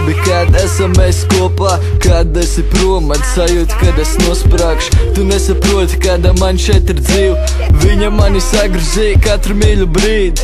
labi, kad esam mēs kopā. Kad esi prom, man sajūta, kad es nosprāgšu. Tu nesaproti, kāda man šeit ir dzīve. Viņa mani sagrozīja katru mīļu brīdi,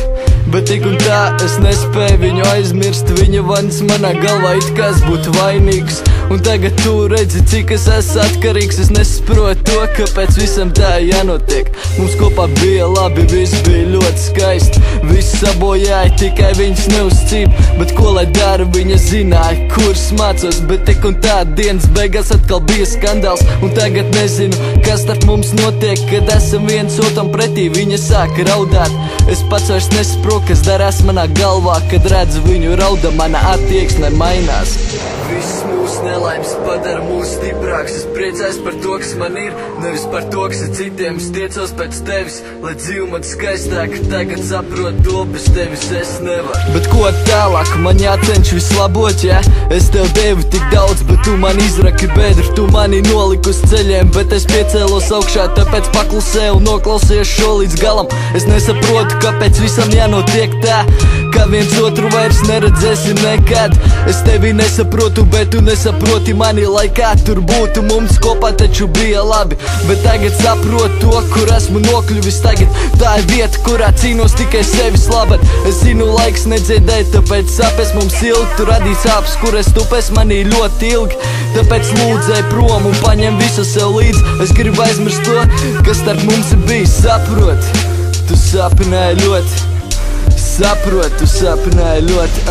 bet tik un tā es nespēju viņu aizmirst. Viņa vans manā galvā, it kā es būtu vainīgs. Un tagad tu redzi, cik es esmu atkarīgs. Es nesaprotu to, kāpēc visam tā jānotiek. Mums kopā bija labi, viss bija ļoti skaisti. Viss sabojāja, tikai viņas neuzcīp. Bet ko lai dara, viņa zināja, kurs mācos. Bet tik un tā dienas beigās atkal bija skandāls. Un tagad nezinu, kas starp mums notiek. Kad esam viens otram pretī, viņa sāka raudāt. Es pats vairs nesaprotu, kas darās manā galvā. Kad redzu viņu rauda, mana attieksme mainās. Viss mūsu nelaimes padara mūs stiprāks. Es priecājos par to, kas man ir, nevis par to, kas ir citiem. Es tiecos pēc tevis, lai dzīve man skaistāk. Tagad saprotu to, bez tevis es nevaru. Bet ko tālāk, man jācenš visu labot, ja? Es tev devu tik daudz, bet tu man izraki bedru. Tu mani noliku uz ceļiem, bet es piecēlos augšā. Tāpēc paklusēju un noklausīju šo līdz galam. Es nesaprotu, kāpēc visam jānotiek tā, ka viens otru vairs neredzēsim nekad. Es tevi nesaprotu, bet tu nesaproti mani. Lai kā tur būtu, mums kopā taču bija labi. Bet tagad saprotu to, kur esmu nokļuvis tagad. Tā ir vieta, kurā cīnos tikai sevis labad. Es zinu, laiks nedziedēt, tāpēc sāpes mums ilgi. Tu radīji sāpes, kur es tupēs manī ļoti ilgi. Tāpēc lūdzēju prom un paņem visu sev līdz. Es gribu aizmirst to, kas starp mums ir bijis. Saprot, tu sapināji ļoti. Saprot, tu sapināji ļoti,